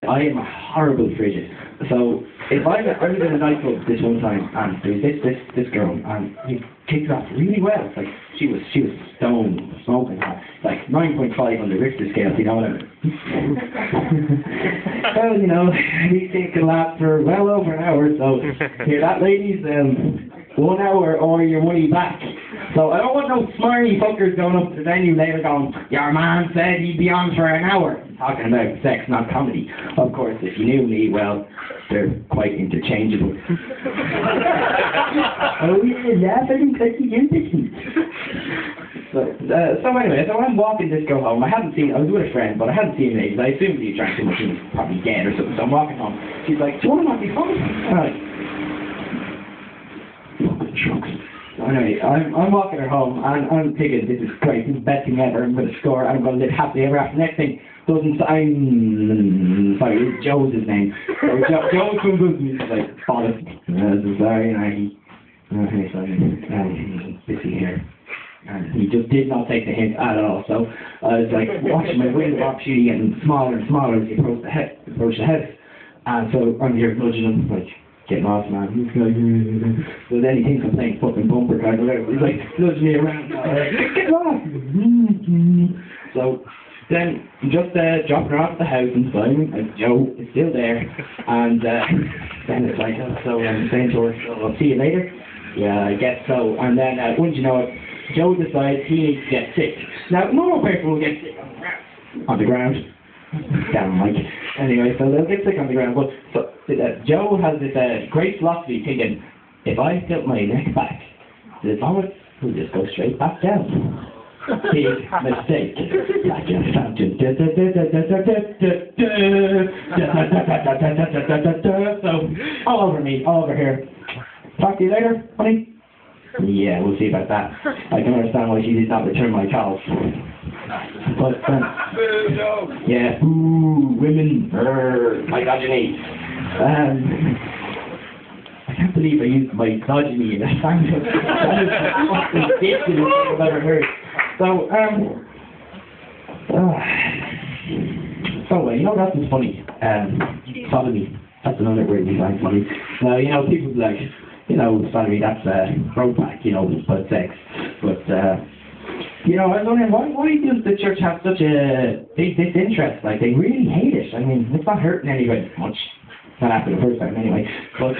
I am a horrible frigid. So if I was in a nightclub this one time, and there was this girl, and he kicked her off really well. It's like she was stoned, smoking hot, like 9.5 on the Richter scale. You know what I mean? Well, you know, these things can last for well over an hour. So hear that, ladies? 1 hour or your money back. So I don't want no smarmy fuckers going up to the venue later going, your man said he'd be on for an hour. Talking about sex, not comedy. Of course, if you knew me, well, they're quite interchangeable. Oh yeah, very pretty interesting. So anyway, so I'm walking this girl home. I was with a friend, but I hadn't seen him in ages. I assumed he drank too much and was probably dead or something. So I'm walking home. She's like, do you want to knock me home? I'm like, shucks. Anyway, I'm walking her home, and I'm thinking, this is great, this is the best thing ever, I'm going to score, and I'm going to live happily ever after. Next thing, sorry, Joe's his name. So Joe comes up to me, he's like, bollocks, sorry, okay, sorry, busy here. And he just did not take the hint at all, so I was like, watching my window opportunity getting smaller and smaller as he approached the house. And so I'm here nudging him, like, getting off, man. He's like, so then he thinks I'm playing fucking bumper card or whatever. He's like, nudging me around. Get off! So then I'm just dropping her off at the house and Simon and Joe is still there. And then it's like, so I'm saying to her, so I'll see you later. Yeah, I guess so. And then, wouldn't you know it, Joe decides he needs to get sick. Now, normal person will get sick on the ground. Damn, Mike. Anyway, so they'll get sick on the ground. But so, Joe has this great philosophy thinking, if I tilt my neck back, the vomit will just go straight back down. Big mistake. Like a fountain. So, all over me, all over here. Talk to you later, honey. Yeah, we'll see about that. I can understand why she did not return my calls. But, yeah, women, misogyny. I can't believe I used misogyny in a song. That is the most ridiculous thing I've ever heard. So, you know, that's just funny. Sodomy. That's another word we find funny. Now, you know, people like, you know, sodomy, that's throwback, you know, but sex. But, you know, I was wondering, why does the church have such a big disinterest? Like, they really hate it. I mean, it's not hurting anybody much. Not after the first time, anyway. But,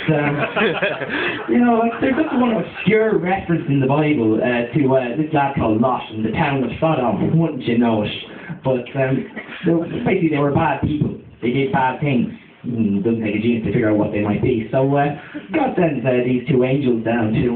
you know, like, there's just one obscure reference in the Bible to this lad called Lot in the town of Sodom, wouldn't you know it? But, basically, they were bad people. They did bad things. It doesn't take a genius to figure out what they might be. So, God sends these two angels down to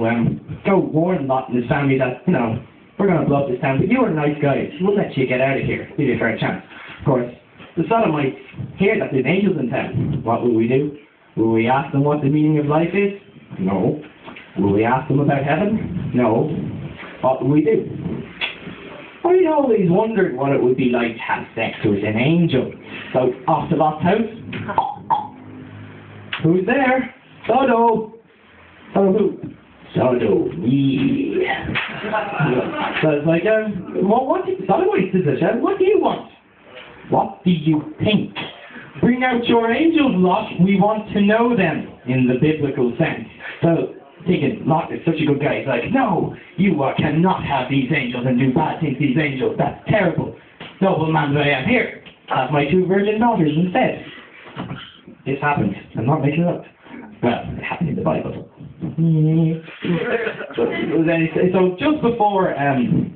go warn Lot and his family that, you know, we're going to blow up this town, but you are nice guys. We'll let you get out of here. Give you a fair chance. Of course, the Sodomites hear that there's angels in town. What will we do? Will we ask them what the meaning of life is? No. Will we ask them about heaven? No. What will we do? I always wondered what it would be like to have sex with an angel. So, off to Lot's house. Who's there? Sodo. Oh, who? Sodo. Yeah. So it's like, what do you, Sodomites is it? What do you want? What do you think? Bring out your angels, Lot. We want to know them in the biblical sense. So, thinking, Lot is such a good guy. He's like, no, you cannot have these angels and do bad things to these angels. That's terrible. Noble man that I am here. Have my two virgin daughters instead. This happened. I'm not making it up. Well, it happened in the Bible. So just before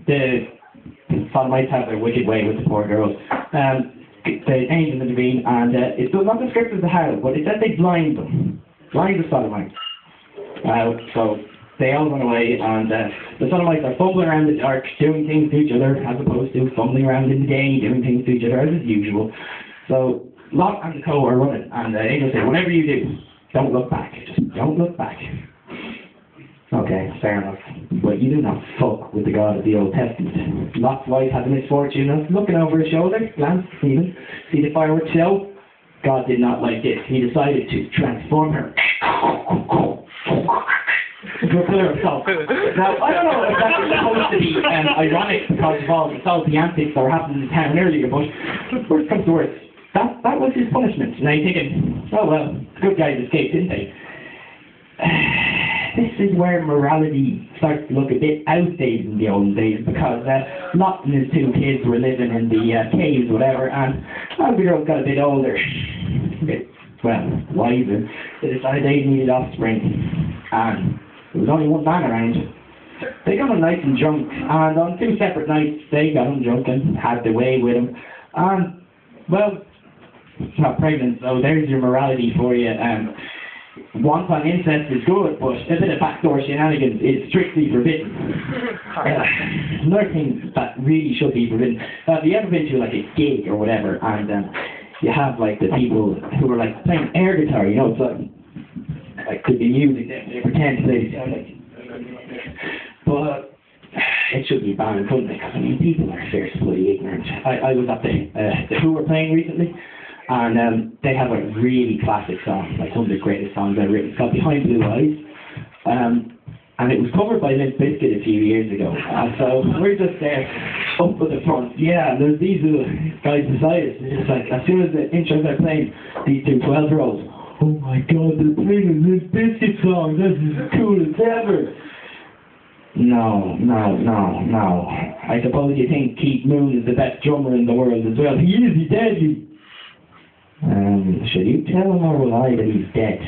the Sodomites have their wicked way with the poor girls, the angels intervene, and it's not descriptive of how, but it says they blind them. Blind the Sodomites. So they all run away, and the Sodomites are fumbling around the dark, doing things to each other, as opposed to fumbling around in the day, doing things to each other as is usual. So Lot and the co are running, and the angels say, whatever you do, don't look back. Just don't look back. Okay, fair enough. But you do not fuck with the God of the Old Testament. Lot's wife had the misfortune of looking over his shoulder, glanced at Stephen, see the fireworks show. God did not like this. He decided to transform her into a pillar of salt. Now, I don't know if that's supposed to be ironic because of all the salty antics that were happening in the town earlier, but worst comes to worst. that was his punishment. Now you're thinking, oh well, the good guys escaped, didn't they? This is where morality starts to look a bit outdated in the old days, because Lot and his two kids were living in the caves, whatever, and as the girls got a bit older, a bit, well, wiser, they decided they needed offspring, and there was only one man around. They got him nice and drunk, and on 2 separate nights they got him drunk and had their way with him, and, well, got pregnant, so there's your morality for you. Wanton incest is good, but a bit of backdoor shenanigans is strictly forbidden. Another thing that really should be forbidden. Have you ever been to like a gig or whatever, and you have like the people who are like playing air guitar, you know, it's like could be music, they pretend to play the sound like, but it should be banned, couldn't it? Because I mean, people are fiercely ignorant. I was at the Who were playing recently. And they have a really classic song, like one of the greatest songs ever written. It's called Behind Blue Eyes. And it was covered by Limp Bizkit a few years ago. So we're just there up at the front. Yeah, and there's these little guys beside us. It's just like, as soon as the intros are playing, these two 12-year-olds, oh my god, they're playing a Limp Bizkit song. This is as cool as ever. No. I suppose you think Keith Moon is the best drummer in the world as well. He is, he's dead. Should you tell him or will I that he's dead?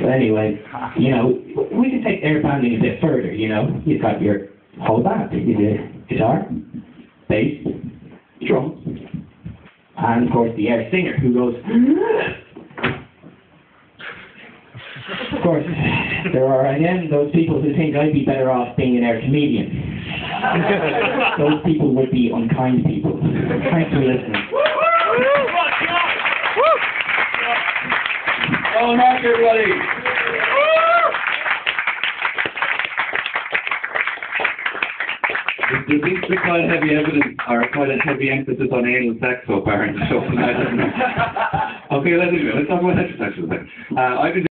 But anyway, you know, we can take air banding a bit further, you know. You've got your whole band. You've got guitar, bass, drums, and of course the air singer who goes... Of course, there are again those people who think I'd be better off being an air comedian. Those people would be unkind people. Thanks for listening. Oh, Mark, everybody! There seems to be quite a heavy evidence, or quite a heavy emphasis on anal sex so far in the show tonight. Okay, let's talk about heterosexual sex. I've been